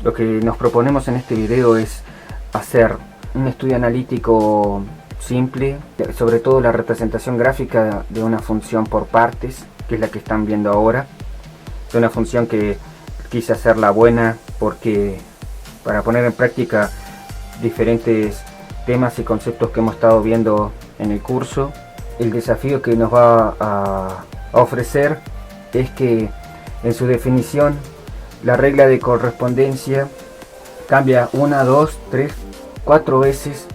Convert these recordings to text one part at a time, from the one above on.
Lo que nos proponemos en este video es hacer un estudio analítico simple, sobre todo la representación gráfica de una función por partes, que es la que están viendo ahora. De una función que quise hacerla buena porque para poner en práctica diferentes temas y conceptos que hemos estado viendo en el curso. El desafío que nos va a ofrecer es que en su definición la regla de correspondencia cambia 1, 2, 3, 4 veces,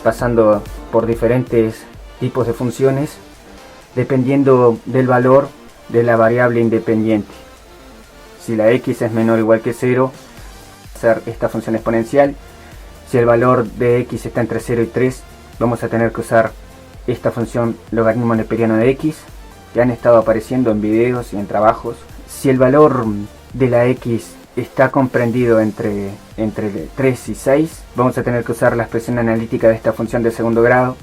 pasando por diferentes tipos de funciones dependiendo del valor de la variable independiente. Si la x es menor o igual que 0, hacer esta función exponencial. Si el valor de x está entre 0 y 3, vamos a tener que usar esta función logaritmo neperiano de x, que han estado apareciendo en videos y en trabajos. Si el valor de la x está comprendido entre 3 y 6, vamos a tener que usar la expresión analítica de esta función de segundo grado.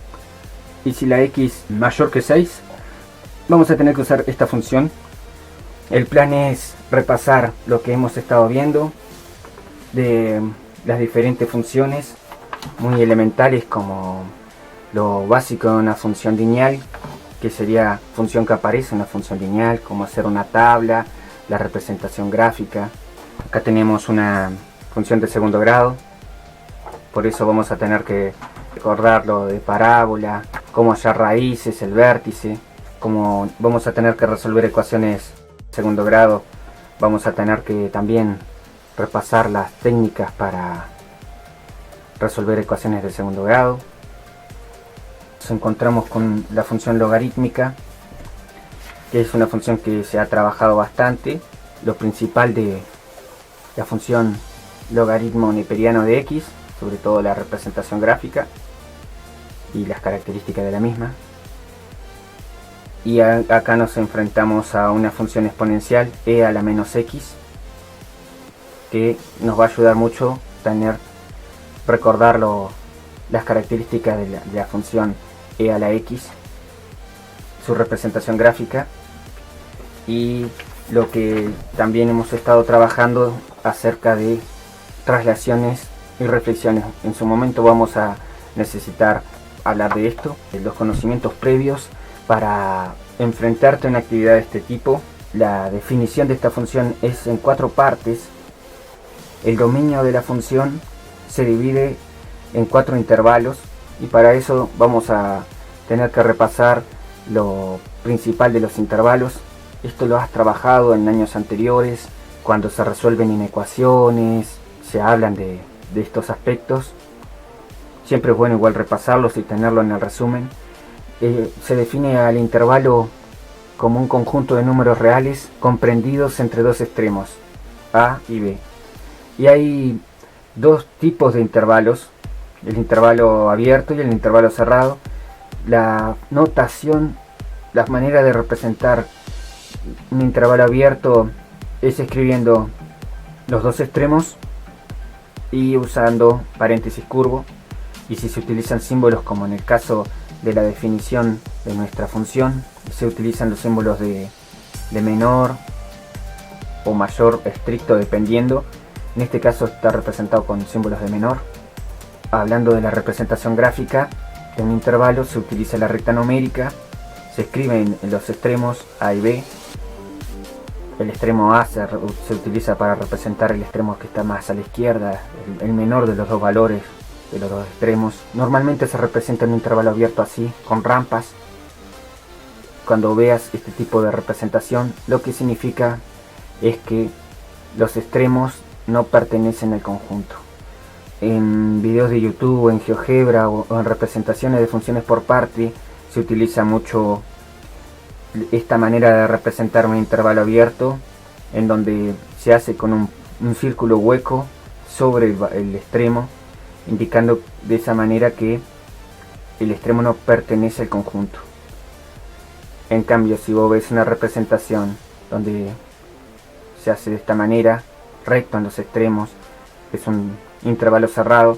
Y si la x mayor que 6, vamos a tener que usar esta función. El plan es repasar lo que hemos estado viendo de las diferentes funciones muy elementales, como lo básico de una función lineal, que sería función que aparece, una función lineal, como hacer una tabla, la representación gráfica. Acá tenemos una función de segundo grado, por eso vamos a tener que recordar lo de parábola, cómo hallar raíces, el vértice, como vamos a tener que resolver ecuaciones de segundo grado, vamos a tener que también repasar las técnicas para resolver ecuaciones de segundo grado. Nos encontramos con la función logarítmica, que es una función que se ha trabajado bastante. Lo principal de la función logaritmo neperiano de x, sobre todo la representación gráfica y las características de la misma. Y acá nos enfrentamos a una función exponencial e a la menos x, que nos va a ayudar mucho recordar las características de la función e a la x, su representación gráfica, y lo que también hemos estado trabajando acerca de traslaciones y reflexiones. En su momento vamos a necesitar hablar de esto, de los conocimientos previos para enfrentarte a una actividad de este tipo. La definición de esta función es en 4 partes. El dominio de la función se divide en 4 intervalos, y para eso vamos a tener que repasar lo principal de los intervalos. Esto lo has trabajado en años anteriores, cuando se resuelven inecuaciones, se hablan de estos aspectos. Siempre es bueno igual repasarlos y tenerlo en el resumen. Se define al intervalo como un conjunto de números reales comprendidos entre dos extremos, a y b. Y hay dos tipos de intervalos, el intervalo abierto y el intervalo cerrado. La notación, la manera de representar un intervalo abierto es escribiendo los dos extremos y usando paréntesis curvo. Y si se utilizan símbolos, como en el caso de la definición de nuestra función, se utilizan los símbolos de menor o mayor estricto, dependiendo. En este caso está representado con símbolos de menor. Hablando de la representación gráfica de un intervalo, se utiliza la recta numérica, se escriben en los extremos a y b. El extremo a se utiliza para representar el extremo que está más a la izquierda, el menor de los dos valores de los dos extremos. Normalmente se representa en un intervalo abierto así, con rampas. Cuando veas este tipo de representación, lo que significa es que los extremos no pertenecen al conjunto. En videos de YouTube, en GeoGebra o en representaciones de funciones por parte, se utiliza mucho esta manera de representar un intervalo abierto, en donde se hace con un círculo hueco sobre el extremo, indicando de esa manera que el extremo no pertenece al conjunto. En cambio, si vos ves una representación donde se hace de esta manera, recto en los extremos, es un intervalo cerrado,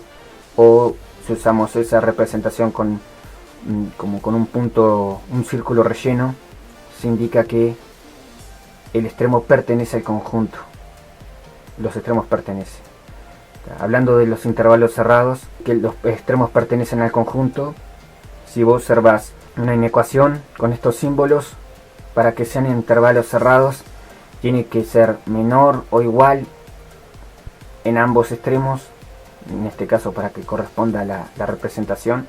o si usamos esa representación como con un punto, un círculo relleno, se indica que el extremo pertenece al conjunto. Los extremos pertenecen. Hablando de los intervalos cerrados, que los extremos pertenecen al conjunto, si vos observas una inecuación con estos símbolos, para que sean intervalos cerrados, tiene que ser menor o igual en ambos extremos, en este caso para que corresponda la representación,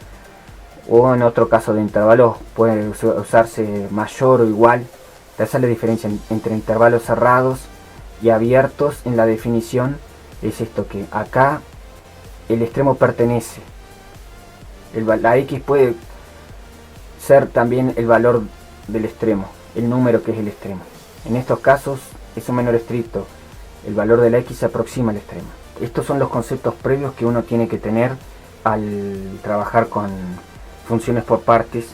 o en otro caso de intervalos puede usarse mayor o igual. Esa es la diferencia entre intervalos cerrados y abiertos en la definición. Es esto, que acá el extremo pertenece, la x puede ser también el valor del extremo, el número que es el extremo. En estos casos es un menor estricto, el valor de la x se aproxima al extremo. Estos son los conceptos previos que uno tiene que tener al trabajar con funciones por partes